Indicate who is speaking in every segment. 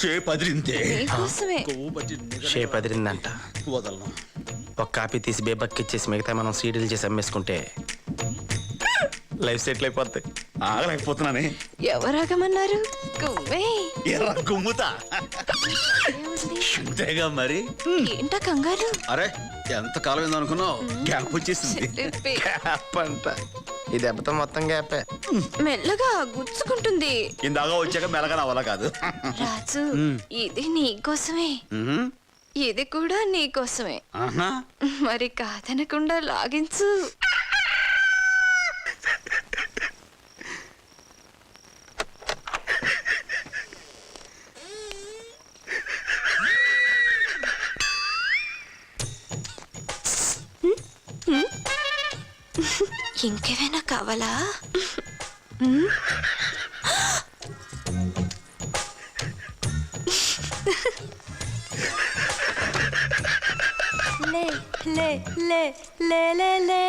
Speaker 1: Shape
Speaker 2: అదిరిందంట. ఒక copy తీసి బేబక్కిచ్చేసి మిగతా మనం సీడీలు చేసి అమ్మేసుకుంటే లైఫ్ సెటిల్ అయిపోద్ది.
Speaker 1: ఆగలేకపోతున్నానే.
Speaker 3: ఎవరాగమన్నారు?
Speaker 1: గుమ్ముతా మరి.
Speaker 3: ఏంటా కంగారు?
Speaker 1: అరే ఎంత కాలం ఏందో అనుకున్నావు, గ్యాప్ వచ్చేసింది.
Speaker 2: గ్యాప్ అంట, ఈ దెబ్బతో మొత్తం గ్యాపే.
Speaker 3: మెల్లగా గుచ్చుకుంటుంది.
Speaker 1: ఇందాక వచ్చాక మెల్లగా నవ్వాలా కాదు.
Speaker 3: రాజు, ఇది నీకోసమే, ఇది కూడా నీకోసమే. మరి కాదనకుండా లాగించు. ఇంకేమైనా కావాలా? లే లే లే లే లే లే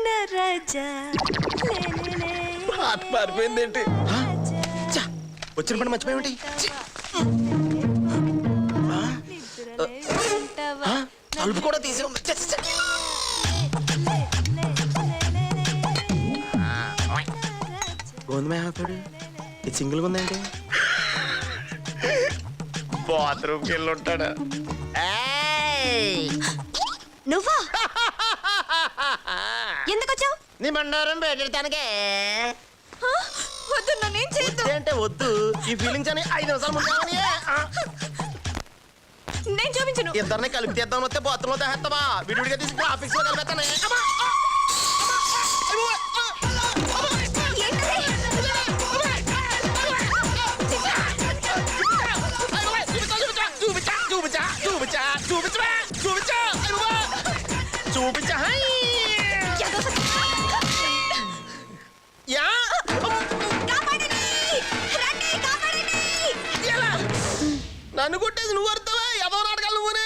Speaker 3: నరాజా
Speaker 2: మారిపోయిందేంటి? వచ్చిన పని మర్చిపోయేంటి? తలుపు కూడా తీసి గోందమేడు ఇది సింగిల్గా ఉందేంటి? బాత్రూమ్కి వెళ్ళి ఉంటాడా?
Speaker 3: నువ్వా? ఎందుకు వచ్చావు?
Speaker 2: నీ బండారం బయటెడతానికే.
Speaker 3: వద్దు, నన్నేం చేయొద్దు.
Speaker 2: అంటే వద్దు, ఈ ఫీలింగ్స్ అని 5 నిమిషాలు ముందు
Speaker 3: నేను చూపించను.
Speaker 2: ఇద్దరిని కలిపి తీద్దాం వస్తే బాత్రూంలో తెస్తావా? విడివిడిగా తీసుకుని ఆఫీస్ లో కలిపేస్తానే. చూపించా నన్ను కొట్టేసి నువ్వు అర్థవా? ఏదో నాటకాలు నువ్వునే.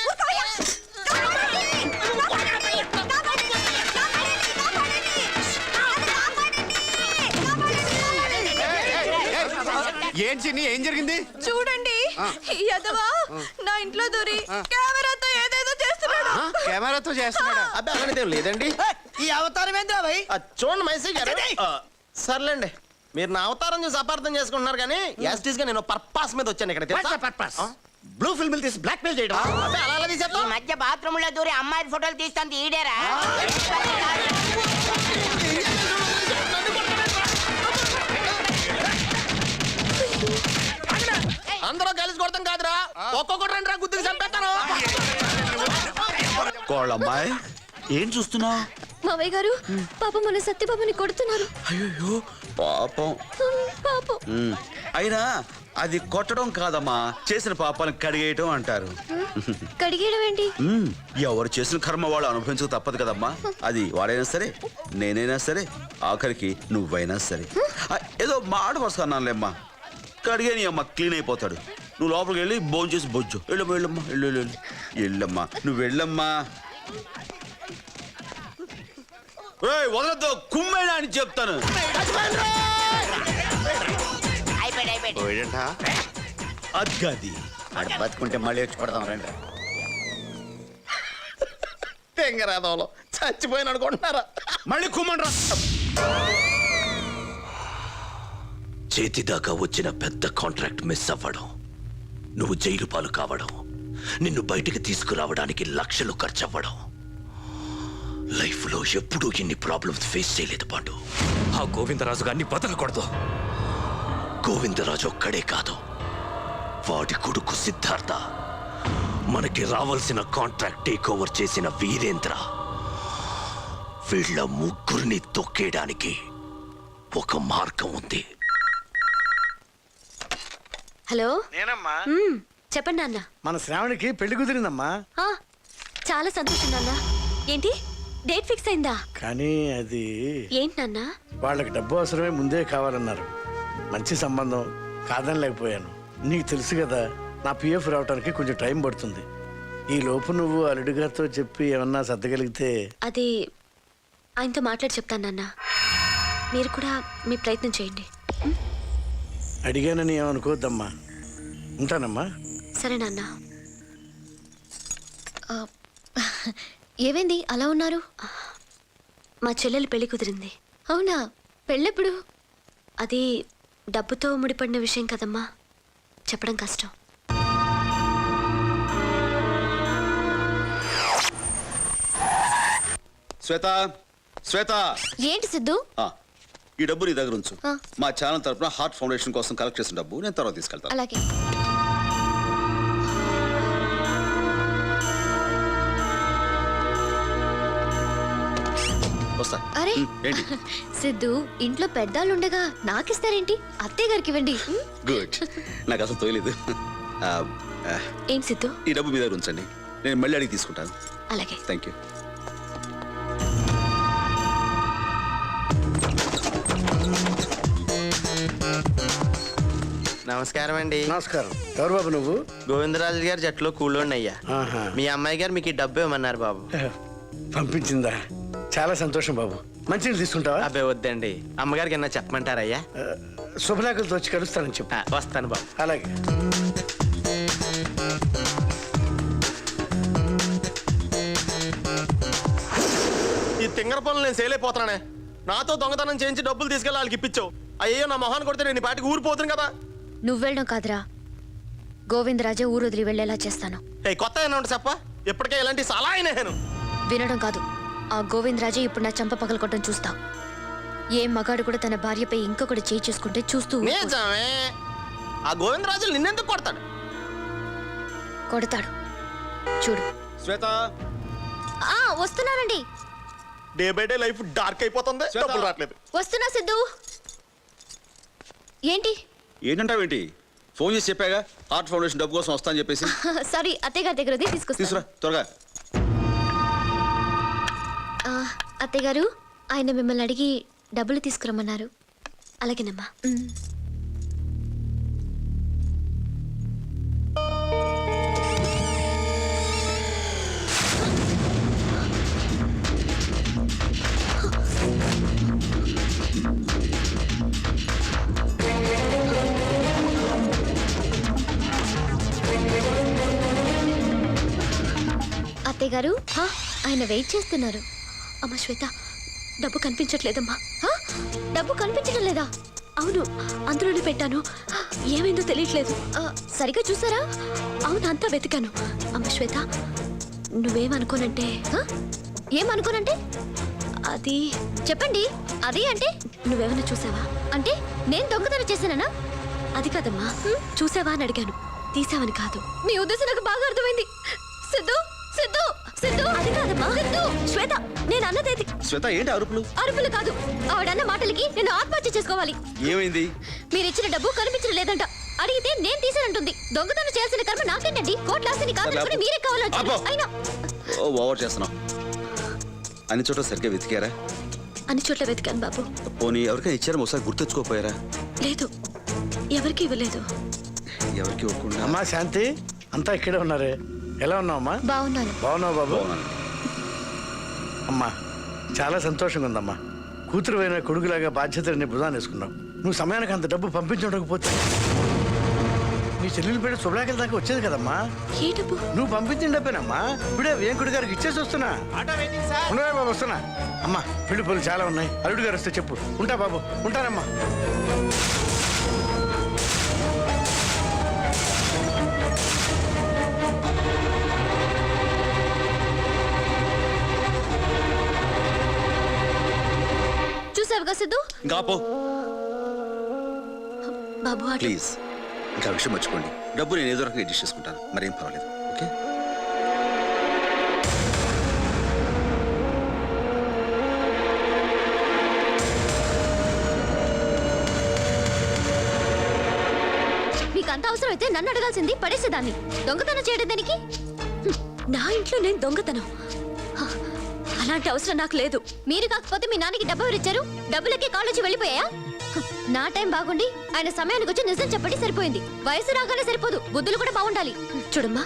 Speaker 1: ఏంటి చిన్ని, ఏం జరిగింది?
Speaker 3: చూడండి, యదవా నా ఇంట్లో దూరి కెమెరాతో ఏదేదో చేస్తున్నాడు.
Speaker 2: కెమెరాతో చేస్తున్నాడా? అబ్బే అలాంటిదేం లేదండి.
Speaker 4: ఈ అవతారం ఏంద్రా భయ్?
Speaker 2: చూడండి మైసీ గారు. సర్లేండి, మీరు నా అవతారం చూసి అపార్థం చేసుకుంటున్నారు కానీ యాస్టీస్ గా నేను పర్పస్ మీద వచ్చాను ఇక్కడ.
Speaker 4: పర్పస్ బ్లూ ఫిల్మ్ తీసి బ్లాక్ మెయిల్ చేయడం.
Speaker 2: అబ్బే అలా తీసేస్తా.
Speaker 5: ఈ మధ్య బాత్రూమ్ లో దూరి అమ్మాయి ఫోటోలు తీస్తాను ఈడేరా?
Speaker 2: అందరూ కలిసి కొడతాం కాదురా, ఒక్కొక్కటి రండి రా, గుద్దుకు చంపేస్తాను.
Speaker 1: కోళ్ళమ్మాయి, ఏం చూస్తున్నావు?
Speaker 3: మావయ్య గారు, పాపం మన సత్యబాబుని కొడుతున్నారు.
Speaker 1: అయ్యో పాపం.
Speaker 3: పాపం.
Speaker 1: అయినా అది కొట్టడం కాదమ్మా, చేసిన పాపాలను కడిగేయటం అంటారు.
Speaker 3: కడిగేయడం ఏంటి?
Speaker 1: ఎవరు చేసిన కర్మ వాళ్ళు అనుభవించక తప్పదు కదమ్మా. అది వాడైనా సరే, నేనైనా సరే, ఆఖరికి నువ్వైనా సరే. ఏదో మాట వస్తున్నానులేమ్మా, కడిగే నీ అమ్మ క్లీన్ అయిపోతాడు. నువ్వు లోపలికి వెళ్ళి భోజనం చేసి బొజ్జు. వెళ్ళమ్మా వెళ్ళమ్మా వెళ్ళు వెళ్ళమ్మా, నువ్వు వెళ్ళమ్మా. వదలతో కుమ్మైనా అని చెప్తాను. అది
Speaker 4: ఆడు బతుకుంటే మళ్ళీ వచ్చి కొడదాం రండి.
Speaker 2: తెంగరాదంలో చచ్చిపోయిన అనుకుంటున్నారా?
Speaker 1: మళ్ళీ కుమ్మండ్రా.
Speaker 6: చేతిదాకా వచ్చిన పెద్ద కాంట్రాక్ట్ మిస్ అవ్వడం, నువ్వు జైలు పాలు కావడం, నిన్ను బయటికి తీసుకురావడానికి లక్షలు ఖర్చు అవ్వడం, లైఫ్ లో ఎప్పుడూ ఇన్ని ప్రాబ్లమ్స్ ఫేస్ చేయలేదు పాండు. ఆ గోవిందరాజు గారిని బతకూడదు. గోవిందరాజు ఒక్కడే కాదు, వాడి కొడుకు సిద్ధార్థ, మనకి రావాల్సిన కాంట్రాక్ట్ టేక్ ఓవర్ చేసిన వీరేంద్ర, వీళ్ళ ముగ్గురిని తొక్కేయడానికి ఒక మార్గం ఉంది.
Speaker 3: హలో,
Speaker 4: నేనమ్మా.
Speaker 3: చెప్పండి నాన్న.
Speaker 4: మన శ్రావణికి పెళ్లి కుదిరిందమ్మా.
Speaker 3: చాలా సంతోషం నాన్న. ఏంటి, డేట్ ఫిక్స్ అయిందా?
Speaker 4: కానీ అది
Speaker 3: ఏంటి నాన్న?
Speaker 4: వాళ్ళకి డబ్బు అవసరమే, ముందే కావాలన్నారు. మంచి సంబంధం, కాదనలేకపోయాను. నీకు తెలుసు కదా, నా పిఎఫ్ రావడానికి కొంచెం టైం పడుతుంది. ఈ లోపు నువ్వు అల్లుడి గారితో చెప్పి ఏమన్నా సర్దగలిగితే.
Speaker 3: అది ఆయనతో మాట్లాడి చెప్తాను నాన్న. మీరు కూడా మీ ప్రయత్నం చేయండి.
Speaker 4: అడిగానని ఏమనుకోవద్దమ్మా. ఉంటానమ్మా.
Speaker 7: సరే నాన్న. ఆ, ఏమైంది అలా ఉన్నారు? మా చెల్లెలు పెళ్లి కుదిరింది. అవునా? పెళ్ళెప్పుడు? అది డబ్బుతో ముడిపడిన విషయం కదమ్మా, చెప్పడం కష్టం.
Speaker 1: శ్వేత, శ్వేత,
Speaker 7: ఏంటి సిద్ధు?
Speaker 1: ఈ డబ్బు నీ దగ్గర ఉంచు.
Speaker 7: ఆ.
Speaker 1: మా ఛానల్ తరపున హార్ట్ ఫౌండేషన్ కోసం కలెక్ట్ చేసిన డబ్బు నేను తర్వాత తీసుకెళ్తాను.
Speaker 7: అలాగే.
Speaker 1: వస్తా.
Speaker 7: అరే
Speaker 1: ఏంటి?
Speaker 7: సిద్ధు, ఇంట్లో పెద్దాళ్ళు ఉండగా నాకిస్తారేంటి? అత్తయ్య గారికి ఇవ్వండి.
Speaker 1: గుడ్. నాకు అసలు తోయలేదు.
Speaker 7: ఏం సిద్ధు?
Speaker 1: ఈ డబ్బు మీ దగ్గర ఉంచండి, నేను మళ్ళీ అడిగి తీసుకుంటాను.
Speaker 7: అలాగే.
Speaker 1: Thank you.
Speaker 2: నమస్కారం అండి.
Speaker 4: నమస్కారం. ఎవరు బాబు నువ్వు?
Speaker 2: గోవిందరాజు గారి జట్లో కూలోండి అయ్యా.
Speaker 4: ఆహా.
Speaker 2: మీ అమ్మాయి గారు మీకు ఈ డబ్బు ఇవ్వమన్నారు బాబు.
Speaker 4: పంపించిందా? చాలా సంతోషం బాబు. మంచినీళ్ళు తీసుకుంటావా?
Speaker 2: అబ్బాయి వద్దండి, అమ్మగారికి ఏమన్నా చెప్పమంటారయ్యా?
Speaker 4: శుభలేఖలతో వచ్చి కలుస్తానని చెప్పు.
Speaker 2: వస్తాను బాబు.
Speaker 4: అలాగే.
Speaker 2: ఈ తింగర పనులు నేను సేలైపోతున్నానే. నాతో దొంగతనం చేయించి డబ్బులు తీసుకెళ్ళి వాళ్ళకి ఇప్పించావు. అయ్యో, నా మొహాన్ని కొడితే నేను ఈ పాటికి ఊరిపోతుంది కదా.
Speaker 7: నువ్వు వెళ్ళడం కాదురా, గోవిందరాజే ఊరు వదిలి వెళ్ళేలా చేస్తాను.
Speaker 2: ఏ కొత్త ఏమన్నా ఉంటే చెప్ప. ఇప్పటికే ఇలాంటి సలా అయినాను.
Speaker 7: వినడం కాదు, ఆ గోవిందరాజే ఇప్పుడు నా చంప పగలకొట్టడం చూస్తా. ఏ మగాడు కూడా తన భార్యపై ఇంకొకటి చేయి చేసుకుంటే చూస్తూ ఊరుకోడు.
Speaker 2: నిజమే. ఆ గోవిందరాజు నిన్నెందుకు కొడతాడు?
Speaker 7: కొడతాడు, చూడు.
Speaker 1: శ్వేత,
Speaker 7: వస్తున్నానండి.
Speaker 2: Day by day life dark అయిపోతుంది. డబ్బులు రావట్లేదు.
Speaker 7: వస్తున్నా సిద్ధు. ఏంటి?
Speaker 1: ఏంటంటావేంటి? ఫోన్ చేసి చెప్పాగా హార్ట్ ఫౌండేషన్ డబ్బు కోసం వస్తా అని చెప్పేసి.
Speaker 7: సారీ, అత్తయ్య గారి దగ్గర తీసుకొస్తా.
Speaker 1: తీసురా త్వరగా.
Speaker 7: అత్తయ్య గారు, ఆయన మిమ్మల్ని అడిగి డబ్బులు తీసుకురమ్మన్నారు. అలాగేనమ్మా. అత్తయ్య గారు, ఆయన వెయిట్ చేస్తున్నారు. అమ్మ శ్వేత, డబ్బు కనిపించట్లేదమ్మా. డబ్బు కనిపించడం లేదా? అవును, అందులోనే పెట్టాను. ఏమైందో తెలియట్లేదు. సరిగా చూసారా? అవును, అంతా వెతికాను. అమ్మ శ్వేత, నువ్వేమనుకోనంటే? ఏమనుకోనంటే? అది చెప్పండి. అది అంటే నువ్వేమైనా చూసావా? అంటే నేను దొంగతనం చేశానా? అది కాదమ్మా, చూసావా అని అడిగాను, తీసావని కాదు. మీ ఉద్దేశం నాకు బాగా అర్థమైంది. సిద్ధు, సిద్ధు, సిద్ధు, అది కాదమ్మా. సిద్ధు, శ్వేత, నేను అన్నదేది.
Speaker 1: శ్వేత, ఏంటి అరుపులు?
Speaker 7: అరుపులు కాదు, ఆవిడన్న మాటలకి నేను ఆత్మహత్య చేసుకోవాలి.
Speaker 1: ఏమైంది?
Speaker 7: మీరిచ్చిన డబ్బు కనిపించడం లేదంట. అడిగితే నేను తీసానంటుంది. దొంగతనం చేయాల్సిన కర్మ నాకేంటండి? కోట్లాస్తిని కాదని మీరే కావాలంటే. అయినా
Speaker 1: ఓవర్ చేస్తున్నావు. అన్ని చోట్ల సరిగ్గా వెతికారా?
Speaker 7: అన్ని చోట్ల వెతికాను బాబు.
Speaker 1: పోనీ ఎవరికైనా ఇచ్చారా? ఒకసారి గుర్తెచ్చుకోపోయారా?
Speaker 7: లేదు, ఎవరికి ఇవ్వలేదు.
Speaker 1: ఎవరికి ఇవ్వకుండా.
Speaker 4: అమ్మా శాంతి, అంతా ఇక్కడే ఉన్నారే. ఎలా ఉన్నావమ్మా?
Speaker 7: బాగున్నాను.
Speaker 4: బాగున్నావు బాబు?
Speaker 1: బాగున్నాను.
Speaker 4: అమ్మా, చాలా సంతోషంగా ఉందమ్మా. కూతురు అయిన కొడుకులాగా బాధ్యతని భుజాన్ని వేసుకున్నావు. నువ్వు సమయానికి అంత డబ్బు పంపించకపోతే నీ చెల్లెలు పెట్టి శుభ్రాకెళ్ళ దాకా వచ్చేది కదమ్మా.
Speaker 7: ఏ డబ్బు?
Speaker 4: నువ్వు పంపించిన డబ్బేనమ్మా. ఇప్పుడే వేంకుడి గారికి ఇచ్చేసి వస్తున్నా. ఉండవే బాబు, వస్తున్నా. అమ్మా, పెళ్లి పనులు చాలా ఉన్నాయి. అల్లుడు గారు వస్తే చెప్పు. ఉంటా బాబు, ఉంటానమ్మా.
Speaker 7: చూసావుగా సిద్ధు?
Speaker 1: ఇంకా పో
Speaker 7: బాబు,
Speaker 1: ప్లీజ్. ఇంకా విషయం మర్చిపోండి. డబ్బు నేను ఏదో రకంగా అడ్జస్ట్ చేసుకుంటాను, మరేం పర్వాలేదు. ఓకే?
Speaker 7: మీకు అంత అవసరం అయితే నన్ను అడగాల్సింది, పడేసేదాన్ని. దొంగతనం చేయడం దానికి? నా ఇంట్లో నేను దొంగతనం? అలాంటి అవసరం నాకు లేదు. మీరు కాకపోతే మీ నాన్నకి డబ్బు ఎవరిచ్చారు? డబ్బులకి కాలేజీ వెళ్ళిపోయా? నా టైం బాగుండి ఆయన సమయానికి వచ్చి నిజం చెప్పండి, సరిపోయింది. వయసు రాగానే సరిపోదు, బుద్ధులు కూడా బాగుండాలి. చూడమ్మా,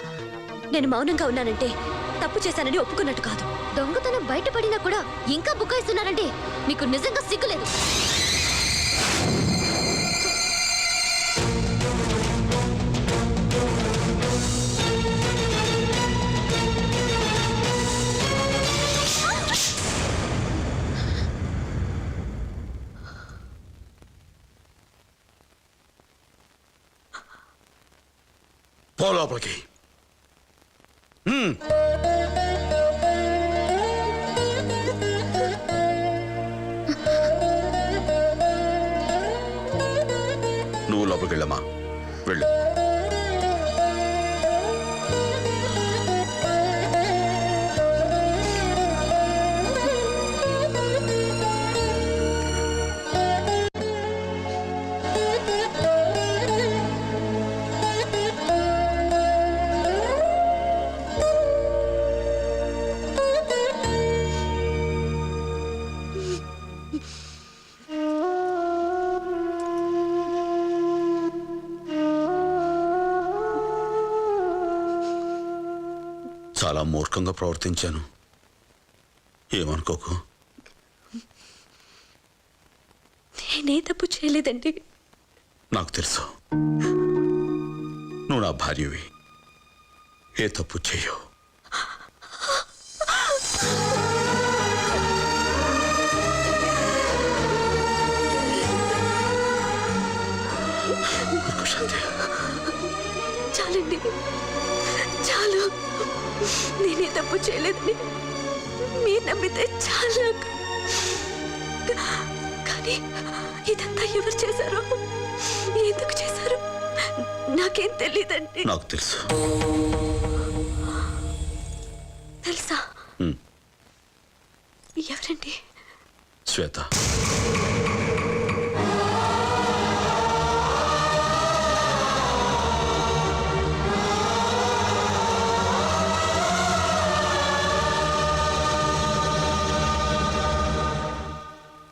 Speaker 7: నేను మౌనంగా ఉన్నానంటే తప్పు చేశానని ఒప్పుకున్నట్టు కాదు. దొంగతనం బయటపడినా కూడా ఇంకా బుకాయిస్తున్నారంటే మీకు నిజంగా సిగ్గులేదు.
Speaker 1: పో లోపలికి. నువ్వు లోపలికి వెళ్ళమ్మా, వెళ్ళు. చాలా మూర్ఖంగా ప్రవర్తించాను, ఏమనుకోకు.
Speaker 7: నేనే తప్పు చేయలేదండి.
Speaker 1: నాకు తెలుసు, నువ్వు నా భార్యవి, ఏ తప్పు చేయవు. శాంతి,
Speaker 7: చాలండి, చాలు. నేనే తప్పు చేయలేదని మీరు నమ్మితే చాలు. కానీ ఇదంతా ఎవరు చేశారో, ఎందుకు చేశారో నాకేం తెలియదండి.
Speaker 1: నాకు తెలుసు.
Speaker 7: తెలుసా? ఎవరండి?
Speaker 1: శ్వేత.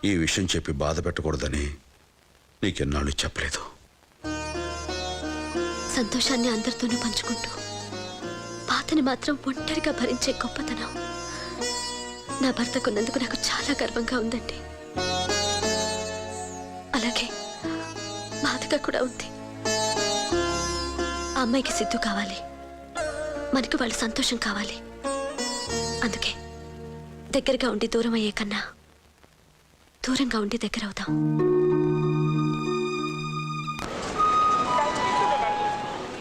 Speaker 1: ఈ విషయం చెప్పి బాధ పెట్టకూడదని నీకెన్నాళ్ళు చెప్పలేదు.
Speaker 7: సంతోషాన్ని అందరితోనూ పంచుకుంటూ బాధని మాత్రం ఒంటరిగా భరించే గొప్పతనం నా భర్తకున్నందుకు నాకు చాలా గర్వంగా ఉందండి. అలాగే బాధగా కూడా ఉంది. ఆ అమ్మాయికి సిద్ధు కావాలి, మనకి వాళ్ళ సంతోషం కావాలి. అందుకే దగ్గరగా ఉండి దూరం అయ్యే కన్నా దూరంగా ఉండి దగ్గర అవుతాం.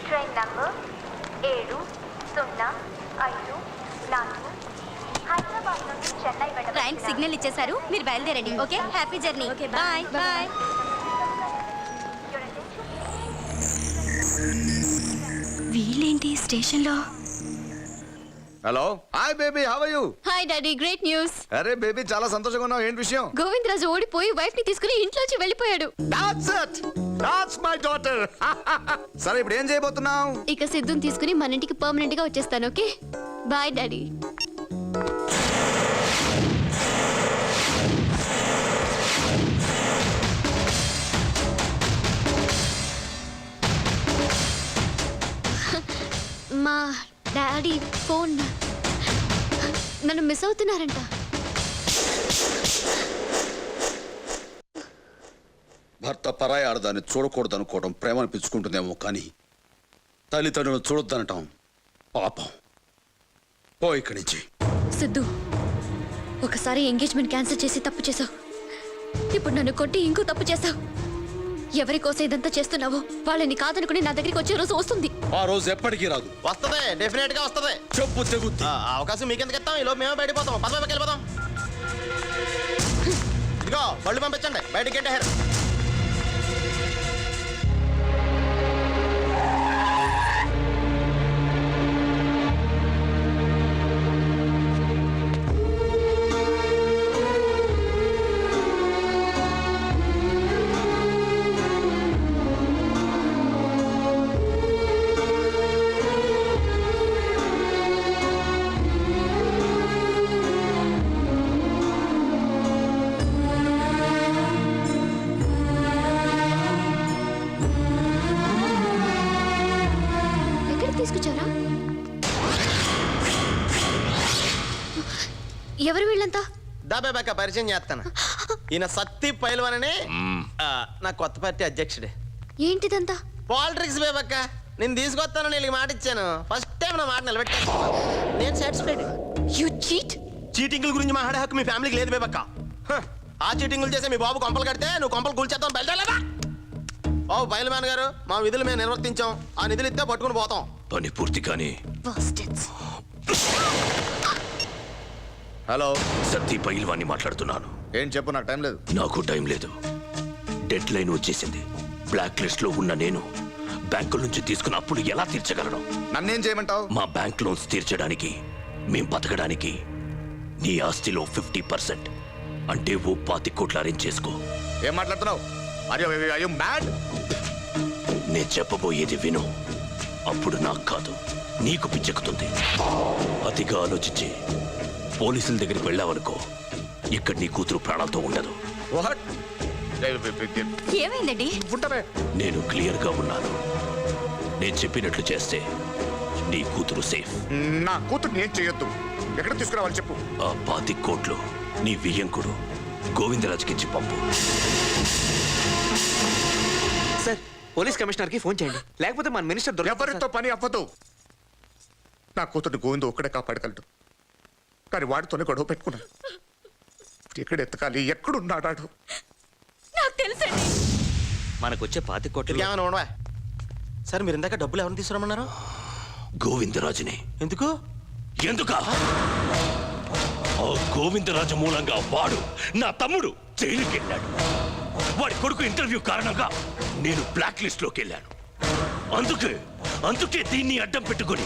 Speaker 8: ట్రైన్ నంబర్ 705 హైదరాబాద్ నుండి చెన్నై
Speaker 3: ట్రైన్ సిగ్నల్ ఇచ్చేశారు, మీరు బయలుదేరండి. Okay, happy journey. Okay, bye bye.
Speaker 7: వీళ్ళేంటి స్టేషన్లో?
Speaker 9: Hello, hi baby, how are you?
Speaker 7: Hi daddy, great news.
Speaker 9: అరే బేబీ, చాలా సంతోషంగా ఉన్నావు. ఏంటి విషయం?
Speaker 7: గోవిందరాజు ఓడిపోయి వైఫ్ ని తీసుకుని ఇంట్లోంచి వెళ్ళిపోయాడు.
Speaker 9: That's it, that's my daughter. సరే, ఇప్పుడు ఏం చేయబోతున్నావు?
Speaker 7: ఇక సిద్ధుని తీసుకుని మన ఇంటికి పర్మనెంట్ గా వచ్చేస్తాను. Okay, bye daddy. మా డాడీ ఫోన్ నన్ను మిస్ అవుతున్నారంట.
Speaker 1: భర్త పరాయి ఆడదాన్ని చూడకూడదనుకోవడం ప్రేమ అనిపించుకుంటుందేమో, కానీ తల్లిదండ్రులను చూడొద్దనటం పాపం. పో ఇక్కడి నుంచి.
Speaker 7: సిద్ధు, ఒకసారి ఎంగేజ్మెంట్ క్యాన్సిల్ చేసి తప్పు చేసావు. ఇప్పుడు నన్ను కొట్టి ఇంకో తప్పు చేసావు. ఎవరి కోసం ఇదంతా చేస్తున్నావో వాళ్ళని కాదనుకుని నా దగ్గరికి వచ్చే రోజు వస్తుంది.
Speaker 1: ఆ రోజు ఎప్పటికీ రాదు.
Speaker 2: వస్తదే, డెఫినెట్ గా వస్తదే.
Speaker 1: చెప్పు తెగుద్ది.
Speaker 2: అవకాశం మీకెందుకు ఇస్తాం? ఈలో మేమే బయటపోతాం. పదవి వెళ్ళిపోతాం. ఇదిగో బళ్ళు పంపించండి, బయటికి గంటేహారు.
Speaker 7: తీసుకొచ్చారా? ఎవరు వీళ్ళంతా?
Speaker 2: దాబేబాక పరిచయం చేస్తాను. ఈయన సత్తి పైల్వాన్ అని నా కొత్త పార్టీ అధ్యక్షుడే.
Speaker 7: ఏంటిదంతా?
Speaker 2: పాలిటిక్స్ బేబక్క. నేను తీసుకొస్తానని వీళ్ళకి మాట ఇచ్చాను. ఫస్ట్ టైం నా మాట నిలబెట్టాను. నేను సాటిస్ఫైడ్.
Speaker 7: You cheat.
Speaker 2: చీటింగ్ల గురించి మాట్లాడే హక్కు మీ ఫ్యామిలీకి లేదు బేబక్క. ఆ చీటింగ్లు చేసే మీ బాబు కొంపలు కడితే నువ్వు కొంపలు కూల్చేద్దాం బయలుదేరలేదా? బాబు పైల్వాన్ గారు, మా విధులు మేము నిర్వర్తించాం. ఆ నిధులు ఇస్తే పట్టుకుని పోతాం.
Speaker 6: పని పూర్తి కానీ
Speaker 7: Bastards.
Speaker 9: హలో
Speaker 6: సత్తి పైల్వాన్ని మాట్లాడుతున్నాను.
Speaker 9: ఏం చెప్పు, నాకు టైం లేదు.
Speaker 6: నాకు టైం లేదు. డెడ్ లైన్ వచ్చేసింది. బ్లాక్ లిస్ట్ లో ఉన్న నేను బ్యాంకుల నుంచి తీసుకున్న అప్పులు ఎలా తీర్చగలను?
Speaker 9: నన్నేం చేయమంటావు?
Speaker 6: మా బ్యాంక్ లోన్స్ తీర్చడానికి, మేం బతకడానికి నీ ఆస్తిలో 50% అంటే ఓ 25 కోట్లు అరేంజ్ చేసుకో.
Speaker 9: ఏం మాట్లాడుతున్నావు? అయ్యో మ్యాడ్.
Speaker 6: నేను చెప్పబోయేది విను. అప్పుడు నాకు కాదు, నీకు పిచ్చెక్కుతుంది. అతిగా ఆలోచించి పోలీసుల దగ్గరికి వెళ్ళావనుకో, ఇక్కడ నీ కూతురు ప్రాణాలతో ఉండదు.
Speaker 9: వాట్?
Speaker 3: ఏమైందండి?
Speaker 9: ఉంటావే.
Speaker 6: నేను క్లియర్ గా ఉన్నాను. నేను చెప్పినట్లు చేస్తే నీ కూతురు సేఫ్.
Speaker 9: నా కూతురు ఏం చేయొద్దు. ఎక్కడ తీసుకురావాలి చెప్పు.
Speaker 6: ఆ 25 కోట్లు నీ వియ్యంకుడు గోవిందరాజుకిచ్చి పంపు.
Speaker 10: సార్, పోలీస్ కమిషనర్ కి ఫోన్ చేయండి, లేకపోతే మన మినిస్టర్
Speaker 9: ఎవరితో పని అవ్వదు. నా కూతురు గోవిందు ఒక్కడే కాపాడగలడు, కానీ వాడితోనే గొడవ పెట్టుకున్నాను. ఎక్కడ ఎత్తకాలి, ఎక్కడున్నాడాడు?
Speaker 3: నాకు తెలుసండి.
Speaker 10: మనకు వచ్చే 25 కోట్లు
Speaker 2: ఏమైనా ఉండవా? సార్ మీరు ఇందాక డబ్బులు ఎవరిని తీసుకురమ్మన్నారు?
Speaker 6: గోవిందరాజుని.
Speaker 2: ఎందుకు?
Speaker 6: ఎందుకా? ఆ గోవిందరాజు మూలంగా వాడు, నా తమ్ముడు జైలుకి వెళ్ళాడు. వాడి కొడుకు ఇంటర్వ్యూ కారణంగా నేను బ్లాక్ లిస్ట్ లోకి వెళ్ళాను. అందుకే దీన్ని అడ్డం పెట్టుకుని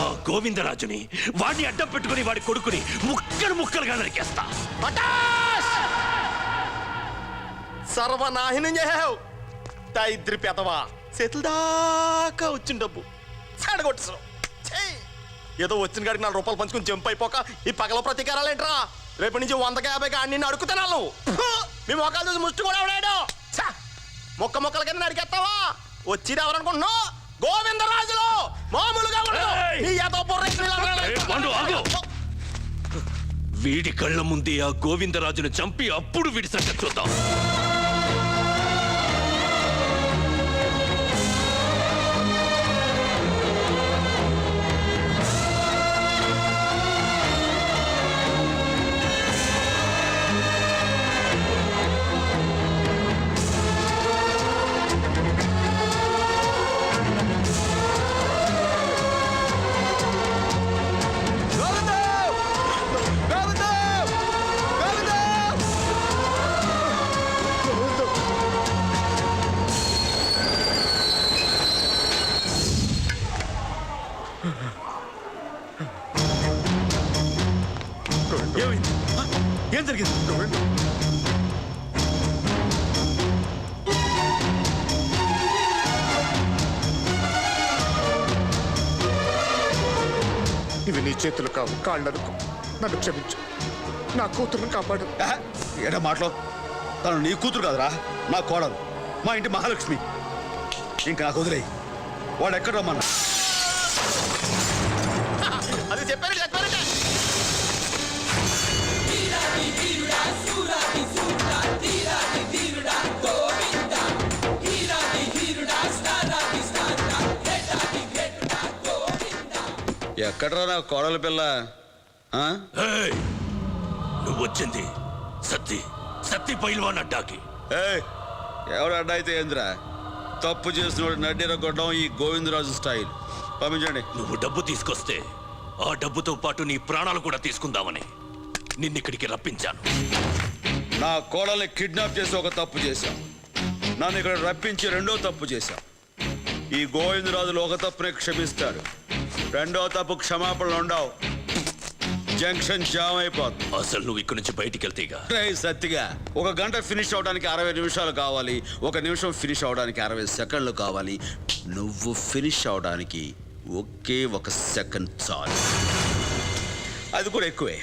Speaker 6: ఆ గోవిందరాజుని, వాడిని అడ్డం పెట్టుకుని వాడి కొడుకుని ముక్కలుగా నరికేస్తా.
Speaker 2: సర్వనాహినం చేసావు. ఇద్దరి పెదవా చేతుల దాకా వచ్చిన డబ్బు చెడగొట్టేసావు. ఏదో వచ్చిన కాడికి 4 రూపాయలు పంచుకుని జంప్ అయిపోక ఈ పగల ప్రతీకారాలేంట్రా? రేపటి నుంచి 150కి అన్ని అడుగుతున్నాను. మీ మొక్కలు చూసి ముష్టి కూడా ఎవడాడు? మొక్కల కింద నడికేస్తావా? వచ్చిది ఎవరనుకుంటున్నావు? గోవిందరాజులు మామూలుగా ఉండదు. నీ ఏదో
Speaker 6: వీడి కళ్ళ ముందే ఆ గోవిందరాజును చంపి అప్పుడు వీడి సంగతి చూద్దాం.
Speaker 1: ఏం జరిగింది?
Speaker 9: ఇవి నీ చేతులు కావు, కాళ్ళనుకో. నన్ను క్షమించు. నా కూతురుని కాపాడు.
Speaker 1: ఏడా మాటలో? తను నీ కూతురు కాదురా, నా కోడలు, మా ఇంటి మహాలక్ష్మి. ఇంకా నాకు వదిలేయి. వాడు ఎక్కడ రమ్మన్నా?
Speaker 2: అది చెప్పారు.
Speaker 1: ఎక్కడరా నా కోడల పిల్ల?
Speaker 6: నువ్వు వచ్చింది సత్తి పైల్వాన్ అడ్డాకి.
Speaker 1: ఎవడు అడ్డా అయితే ఏందిరా? తప్పు చేసినోడు నడ్డిరగొట్టడం ఈ గోవిందరాజు స్టైల్. పంపించండి.
Speaker 6: నువ్వు డబ్బు తీసుకొస్తే ఆ డబ్బుతో పాటు నీ ప్రాణాలు కూడా తీసుకుందామని నిన్నిక్కడికి రప్పించాను.
Speaker 1: నా కోడల్ని కిడ్నాప్ చేసి ఒక తప్పు చేశాం. నన్ను ఇక్కడ రప్పించి 2వ తప్పు చేశాం. ఈ గోవిందరాజులు ఒక తప్పునే క్షమిస్తాడు, 2వ తప్పు క్షమాపణలు ఉండవు. జంక్షన్ జామ్ అయిపోతుంది.
Speaker 6: అసలు నువ్వు ఇక్కడి నుంచి బయటికి వెళ్తేగా.
Speaker 1: సత్తిగా 1 గంట ఫినిష్ అవడానికి 60 నిమిషాలు కావాలి. 1 నిమిషం ఫినిష్ అవడానికి 60 సెకండ్లు కావాలి. నువ్వు ఫినిష్ అవడానికి ఒకే 1 సెకండ్ చాలు. అది కూడా ఎక్కువే.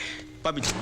Speaker 1: పంపించు.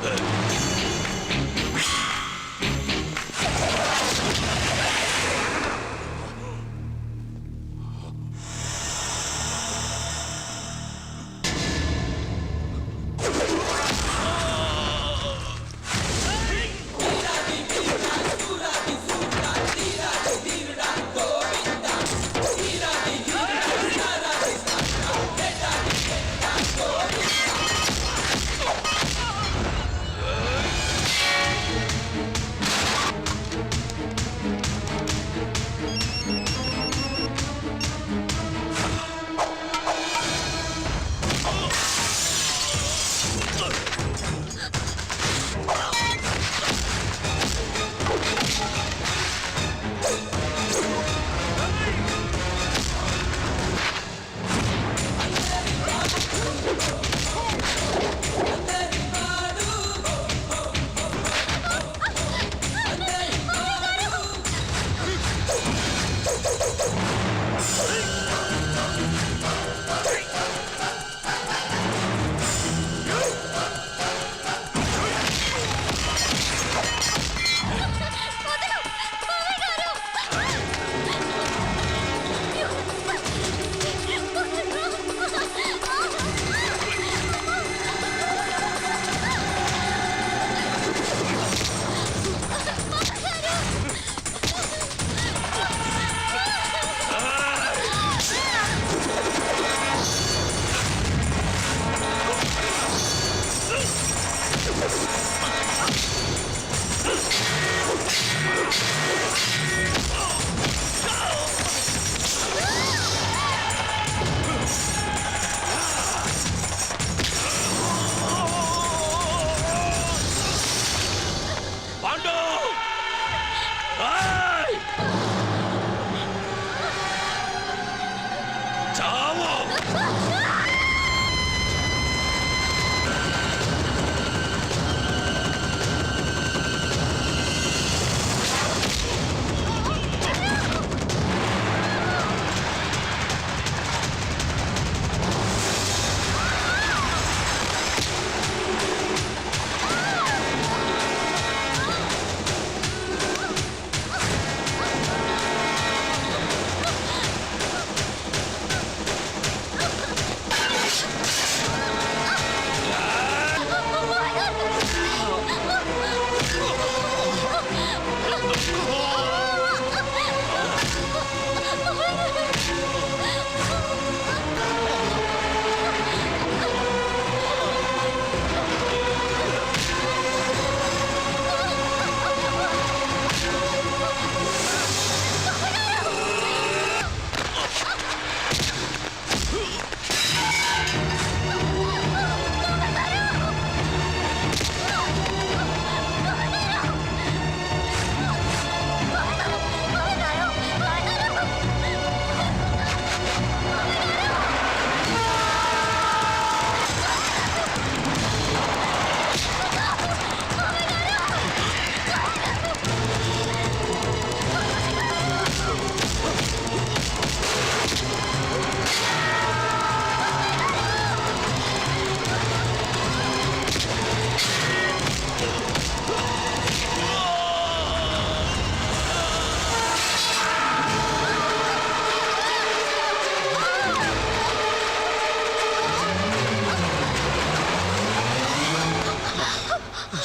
Speaker 6: చావు.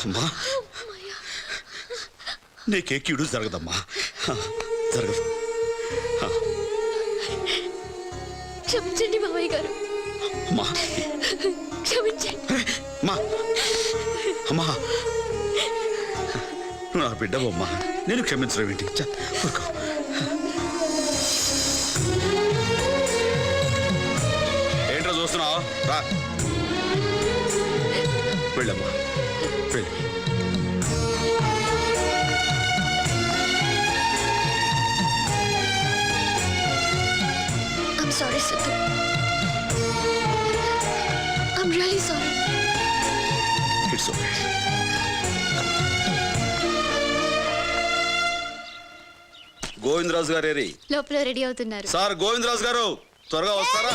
Speaker 1: అమ్మా నీకే కీడు జరగదమ్మా, జరగదు.
Speaker 7: క్షమించండి మామయ్య గారు,
Speaker 1: అమ్మా
Speaker 7: క్షమించండి.
Speaker 1: అమ్మా అమ్మా నువ్వు నా బిడ్డవమ్మా, నేను క్షమించడం ఏంటి? ఊరుకో. ఏంట్రా చూస్తున్నావు? రా వెళ్ళమ్మా, వెళ్ళి.
Speaker 7: I'm sorry, Sidhu. I'm really sorry.
Speaker 1: It's okay. Govindaraju గారు ఏరి?
Speaker 7: లోపల రెడీ అవుతున్నారు.
Speaker 1: సార్ గోవిందరాజు గారు త్వరగా వస్తారా?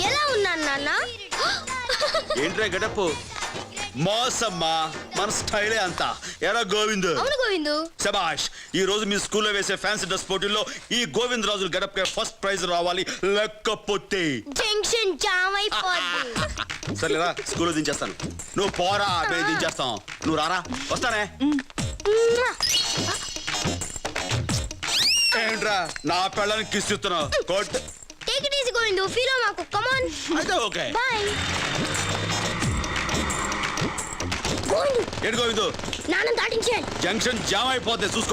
Speaker 7: ఎలా ఉన్నాను నాన్న?
Speaker 1: ఏంట్రా గడపు మోసమ్మా, మన స్టైలే అంతా. ఎరా గోవింద్?
Speaker 7: అవును గోవిందు.
Speaker 1: శబాష్, ఈ రోజు మీ స్కూల్లో వేసే ఫ్యాన్సీ డ్రెస్ పోటీల్లో ఈ గోవింద్ రాజుల గడపకే ఫస్ట్ ప్రైజ్ రావాలి, లేకపోతే
Speaker 7: జంక్షన్ జామ్ అయిపోద్ది.
Speaker 1: సరేరా స్కూల్లో దించేస్తాను. నువ్వు పోరా, మేము దించేస్తాం. నువ్వు రారా. వస్తానే. ఏంట్రా నా పెళ్ళని కిస్ ఇస్తున్నావు? కోట్
Speaker 7: take it easy Govindu, feel మాకు. Come on.
Speaker 1: అయితే ఓకే.
Speaker 7: బై.
Speaker 1: ఏంటి గోవిందు?
Speaker 7: నాన్న దాటించేయండి.
Speaker 1: జంక్షన్ జామ్ అయిపోతే చూసుకో.